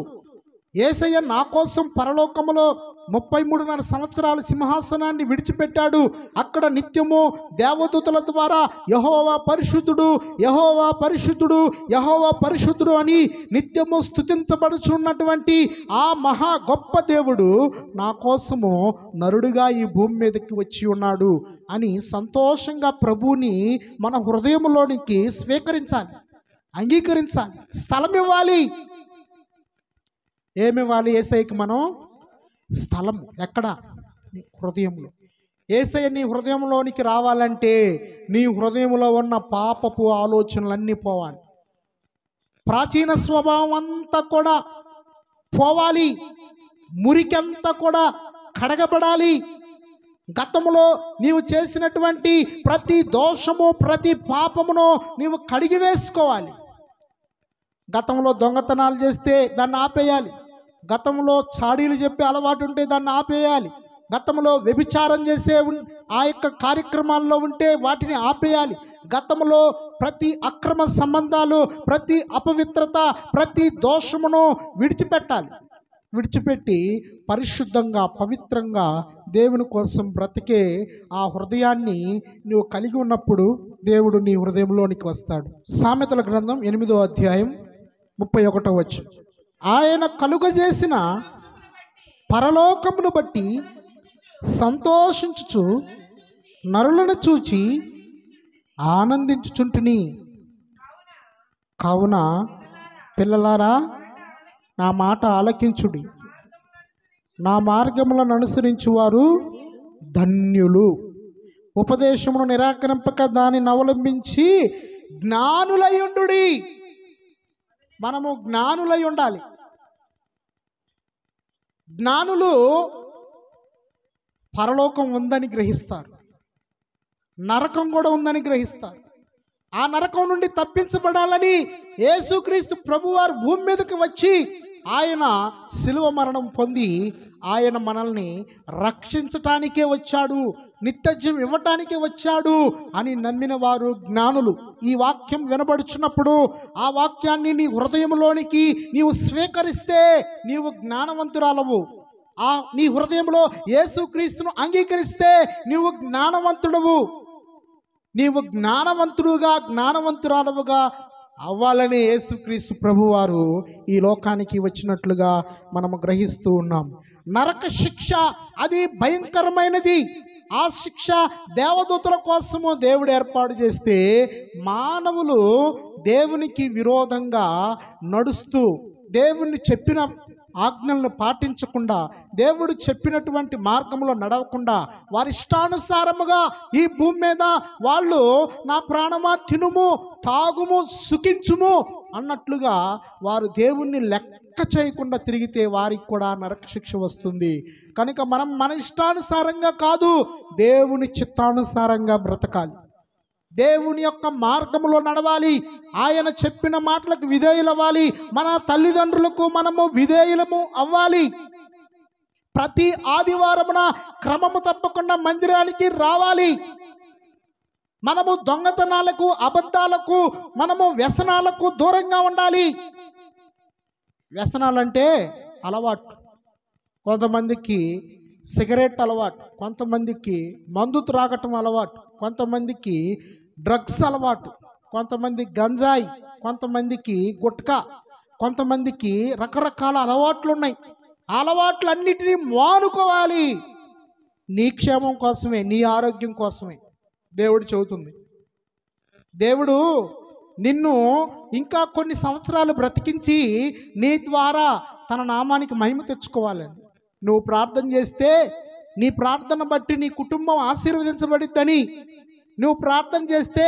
యేసయ్య నా కోసం పరలోకములో 33.5 సంవత్సరాల సింహాసనాన్ని విడిచిపెట్టాడు. అక్కడ నిత్యము దేవదూతల ద్వారా యెహోవా పరిశుద్ధుడు, యెహోవా పరిశుద్ధుడు, యెహోవా పరిశుద్ధుడు అని నిత్యము స్తుతించబడుచున్నటువంటి ఆ మహా గొప్ప దేవుడు నా కోసము నరుడుగా ఈ భూమి మీదకి వచ్చి ఉన్నాడు అని సంతోషంగా ప్రభువుని మన హృదయంలోనికి స్వీకరించాలి, అంగీకరించాలి. స్థలం ఇవ్వాలి. ఏమివ్వాలి యేసయ్యకి మనం? స్థలం. ఎక్కడ? నీ హృదయంలో. యేసయ్య నీ హృదయంలోనికి రావాలంటే నీ హృదయంలో ఉన్న పాపపు ఆలోచనలన్నీ పోవాలి. ప్రాచీన స్వభావం అంతా కూడా పోవాలి. మురికంతా కూడా కడగబడాలి. గతంలో నీవు చేసినటువంటి ప్రతి దోషము, ప్రతి పాపమును నీవు కడిగి వేసుకోవాలి. గతంలో దొంగతనాలు చేస్తే దాన్ని ఆపేయాలి. గతంలో చాడీలు చెప్పే అలవాటు ఉంటే దాన్ని ఆపేయాలి. గతంలో వ్యభిచారం చేసే ఆ యొక్క కార్యక్రమాల్లో ఉంటే వాటిని ఆపేయాలి. గతంలో ప్రతి అక్రమ సంబంధాలు, ప్రతి అపవిత్రత, ప్రతి దోషమును విడిచిపెట్టాలి. విడిచిపెట్టి పరిశుద్ధంగా, పవిత్రంగా దేవుని కోసం బ్రతికే ఆ హృదయాన్ని నువ్వు కలిగి ఉన్నప్పుడు దేవుడు నీ హృదయంలోనికి వస్తాడు. సామెతల గ్రంథం 8వ అధ్యాయం 31వ వచనం. ఆయన కలుగజేసిన పరలోకమును బట్టి సంతోషించుచు నరులను చూచి ఆనందించుచుంటిని. కావున పిల్లలారా నా మాట ఆలకించుడి. నా మార్గములను అనుసరించువారు ధన్యులు. ఉపదేశమును నిరాకరింపక దానిని అవలంబించి జ్ఞానులయుండుడి. మనము జ్ఞానులై ఉండాలి. జ్ఞానులు పరలోకం ఉందని గ్రహిస్తారు, నరకం కూడా ఉందని గ్రహిస్తారు. ఆ నరకం నుండి తప్పించబడాలని యేసుక్రీస్తు ప్రభువారు భూమి మీదకి వచ్చి ఆయన శిలువ మరణం పొంది ఆయన మనల్ని రక్షించటానికే వచ్చాడు, నిత్యజీవం ఇవ్వటానికే వచ్చాడు అని నమ్మిన వారు జ్ఞానులు. ఈ వాక్యం వినబడుచున్నప్పుడు ఆ వాక్యాన్ని నీ హృదయంలోనికి నీవు స్వీకరిస్తే నీవు జ్ఞానవంతురాలవు. నీ హృదయంలో యేసుక్రీస్తును అంగీకరిస్తే నీవు జ్ఞానవంతుడవు. నీవు జ్ఞానవంతురాలవుగా అవ్వాలని యేసుక్రీస్తు ప్రభువారు ఈ లోకానికి వచ్చినట్లుగా మనము గ్రహిస్తూ ఉన్నాం. నరక శిక్ష అది భయంకరమైనది. ఆ శిక్ష దేవదూతల కోసము దేవుడు ఏర్పాటు చేస్తే మానవులు దేవునికి విరోధంగా నడుస్తూ దేవుని చెప్పిన ఆజ్ఞలను పాటించకుండా, దేవుడు చెప్పినటువంటి మార్గంలో నడవకుండా వారి ఇష్టానుసారముగా ఈ భూమి మీద వాళ్ళు నా ప్రాణమా తినుము తాగుము సుఖించుము అన్నట్లుగా వారు దేవుణ్ణి లెక్క చేయకుండా తిరిగితే వారికి కూడా నరక శిక్ష వస్తుంది. కనుక మనం మన ఇష్టానుసారంగా కాదు, దేవుని చిత్తానుసారంగా బ్రతకాలి, దేవుని యొక్క మార్గంలో నడవాలి, ఆయన చెప్పిన మాటలకు విధేయులవ్వాలి, మన తల్లిదండ్రులకు మనము విధేయులము అవ్వాలి. ప్రతి ఆదివారమున క్రమము తప్పకుండా మందిరానికి రావాలి. మనము దొంగతనాలకు అబద్ధాలకు మనము వ్యసనాలకు దూరంగా ఉండాలి. వ్యసనాలంటే అలవాటు, కొంతమందికి సిగరెట్ అలవాటు, కొంతమందికి మందు త్రాగటం అలవాటు, కొంతమందికి డ్రగ్స్ అలవాటు, కొంతమంది గంజాయి, కొంతమందికి గుట్కా, కొంతమందికి రకరకాల అలవాట్లు ఉన్నాయి. అలవాట్లన్నిటినీ మానుకోవాలి. నీ క్షేమం కోసమే, నీ ఆరోగ్యం కోసమే దేవుడు చెబుతుంది. దేవుడు నిన్ను ఇంకా కొన్ని సంవత్సరాలు బ్రతికించి నీ ద్వారా తన నామానికి మహిమ తెచ్చుకోవాలని నువ్వు ప్రార్థన చేస్తే నీ ప్రార్థన బట్టి నీ కుటుంబం ఆశీర్వదించబడిద్దని, నువ్వు ప్రార్థన చేస్తే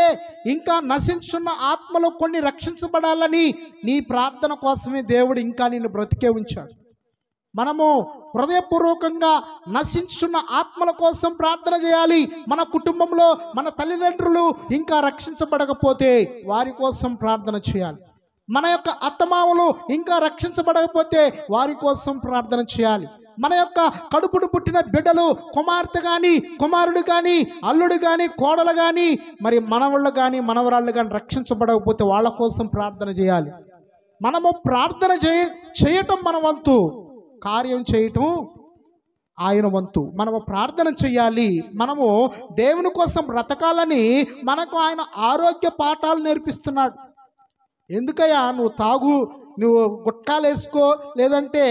ఇంకా నశించున్న ఆత్మలు కొన్ని రక్షించబడాలని నీ ప్రార్థన కోసమే దేవుడు ఇంకా నిన్ను బ్రతికే ఉంచాడు. మనము హృదయపూర్వకంగా నశించున్న ఆత్మల కోసం ప్రార్థన చేయాలి. మన కుటుంబంలో మన తల్లిదండ్రులు ఇంకా రక్షించబడకపోతే వారి కోసం ప్రార్థన చేయాలి. మన యొక్క అత్తమామలు ఇంకా రక్షించబడకపోతే వారి కోసం ప్రార్థన చేయాలి. మన యొక్క కడుపును పుట్టిన బిడ్డలు, కుమార్తె కానీ కుమారుడు కానీ అల్లుడు కానీ కోడలు కానీ మరి మనవాళ్ళు కానీ మనవరాళ్ళు కానీ రక్షించబడకపోతే వాళ్ళ కోసం ప్రార్థన చేయాలి. మనము ప్రార్థన చేయటం మన వంతు, కార్యం చేయటం ఆయన వంతు. మనము ప్రార్థన చేయాలి. మనము దేవుని కోసం బ్రతకాలని మనకు ఆయన ఆరోగ్య పాఠాలు నేర్పిస్తున్నాడు. ఎందుకయ్యా నువ్వు తాగు, నువ్వు గుట్కాలు వేసుకో, లేదంటే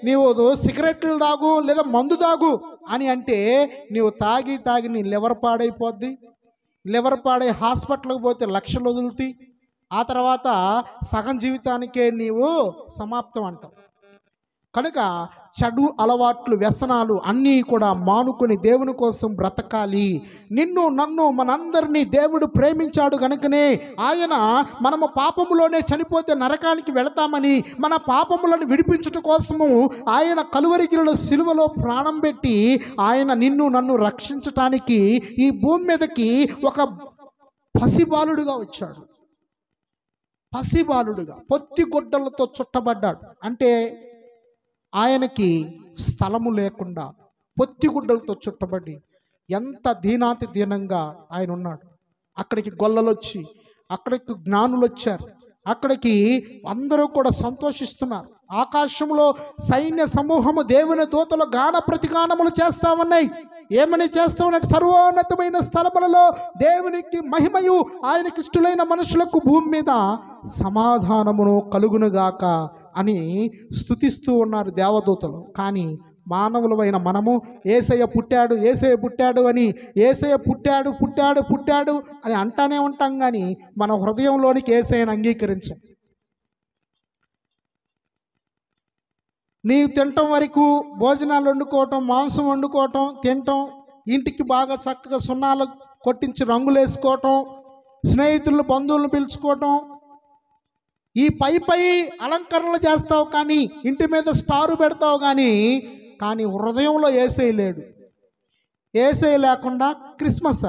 నీవు సిగరెట్లు తాగు, లేదా మందు తాగు అని అంటే నీవు తాగి తాగి నీ లివర్ పాడైపోద్ది. లివర్ పాడై హాస్పిటల్కి పోతే లక్షలు వదులుతాయి. ఆ తర్వాత సగం జీవితానికే నీవు సమాప్తం అంటావు. కనుక చెడు అలవాట్లు, వ్యసనాలు అన్నీ కూడా మానుకొని దేవుని కోసం బ్రతకాలి. నిన్ను నన్ను మనందరినీ దేవుడు ప్రేమించాడు కనుకనే ఆయన మనము పాపములోనే చనిపోతే నరకానికి వెళతామని మన పాపములను విడిపించుట కోసము ఆయన కలువరిగిరిలో సిలువలో ప్రాణం పెట్టి ఆయన నిన్ను నన్ను రక్షించటానికి ఈ భూమి మీదకి ఒక పసిబాలుడుగా వచ్చాడు. పసిబాలుడుగా పొత్తిగొడ్డలతో చుట్టబడ్డాడు. అంటే ఆయనకి స్థలము లేకుండా పొత్తిగుడ్డలతో చుట్టబడి ఎంత దీనాతి దీనంగా ఆయన ఉన్నాడు. అక్కడికి గొల్లలు వచ్చి, అక్కడికి జ్ఞానులు వచ్చారు, అక్కడికి అందరూ కూడా సంతోషిస్తున్నారు. ఆకాశంలో సైన్య సమూహము దేవుని దూతలు గాన ప్రతిగానములు చేస్తా ఉన్నాయి. ఏమని చేస్తా ఉన్నట్టు సర్వోన్నతమైన స్థలములలో దేవునికి మహిమయు, ఆయనకి ఇష్టలైన మనుషులకు భూమి మీద సమాధానమును కలుగునుగాక అని స్తుతిస్తూ ఉన్నారు దేవదూతలు. కానీ మానవులమైన మనము యేసయ్య పుట్టాడు, యేసయ్య పుట్టాడు అని, యేసయ్య పుట్టాడు పుట్టాడు పుట్టాడు అని అంటానే ఉంటాం. కానీ మన హృదయంలోనికి యేసయ్యను అంగీకరించం. నీవు తినటం వరకు భోజనాలు వండుకోవటం, మాంసం వండుకోవటం, తినటం, ఇంటికి బాగా చక్కగా సున్నాలు కొట్టించి రంగులు వేసుకోవటం, స్నేహితులు బంధువులను పిలుచుకోవటం, ఈ పై పై అలంకరణలు చేస్తావు, కానీ ఇంటి మీద స్టారు పెడతావు, కానీ హృదయంలో యేసయ్య లేడు. యేసయ్య లేకుండా క్రిస్మస్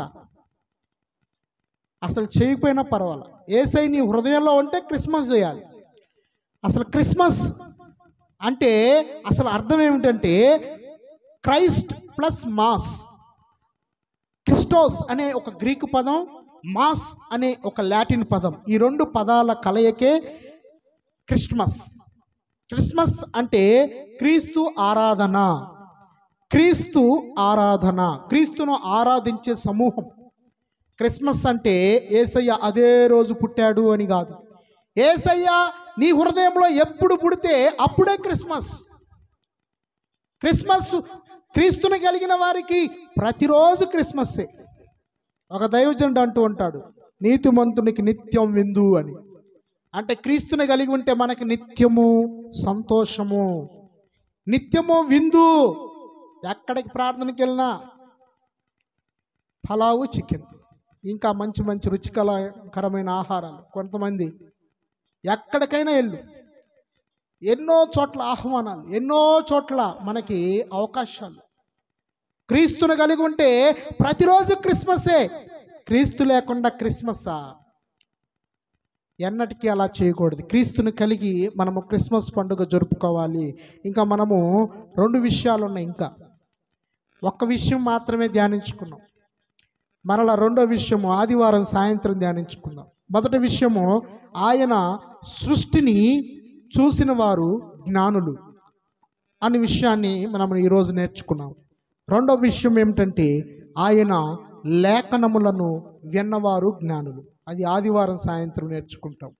అసలు చేయకపోయినా పర్వాలేదు. యేసయ్య నీ హృదయంలో ఉంటే క్రిస్మస్ చేయాలి. అసలు క్రిస్మస్ అంటే అసలు అర్థం ఏమిటంటే క్రైస్ట్ ప్లస్ మాస్. క్రిస్టోస్ అనే ఒక గ్రీకు పదం, మాస్ అనే ఒక లాటిన్ పదం, ఈ రెండు పదాల కలయికే క్రిస్మస్. క్రిస్మస్ అంటే క్రీస్తు ఆరాధన, క్రీస్తు ఆరాధన, క్రీస్తును ఆరాధించే సమూహం. క్రిస్మస్ అంటే యేసయ్య అదే రోజు పుట్టాడు అని కాదు. యేసయ్య నీ హృదయంలో ఎప్పుడు పుడితే అప్పుడే క్రిస్మస్. క్రిస్మస్ క్రీస్తుని కలిగిన వారికి ప్రతిరోజు క్రిస్మస్సే. ఒక దైవజనుడు అంటూ ఉంటాడు, నీతిమంతునికి నిత్యం విందు అని. అంటే క్రీస్తుని కలిగి ఉంటే మనకి నిత్యము సంతోషము, నిత్యము విందు. ఎక్కడికి ప్రార్థనకి వెళ్ళినా పలావు, చికెన్, ఇంకా మంచి మంచి రుచికరమైన ఆహారాలు. కొంతమంది ఎక్కడికైనా వెళ్ళు, ఎన్నో చోట్ల ఆహ్వానాలు, ఎన్నో చోట్ల మనకి అవకాశాలు. క్రీస్తుని కలిగి ఉంటే ప్రతిరోజు క్రిస్మసే. క్రీస్తు లేకుండా క్రిస్మస్సా? ఎన్నటికీ అలా చేయకూడదు. క్రీస్తుని కలిగి మనము క్రిస్మస్ పండుగ జరుపుకోవాలి. ఇంకా మనము 2 విషయాలు ఉన్నాయి. ఇంకా ఒక్క విషయం మాత్రమే ధ్యానించుకున్నాం. మరలా 2వ విషయము ఆదివారం సాయంత్రం ధ్యానించుకుందాం. మొదటి విషయము, ఆయన సృష్టిని చూసిన వారు జ్ఞానులు అనే విషయాన్ని మనం ఈరోజు నేర్చుకున్నాం. 2వ విషయం ఏమిటంటే ఆయన లేఖనములను విన్నవారు జ్ఞానులు. అది ఆదివారం సాయంత్రం నేర్చుకుంటాం.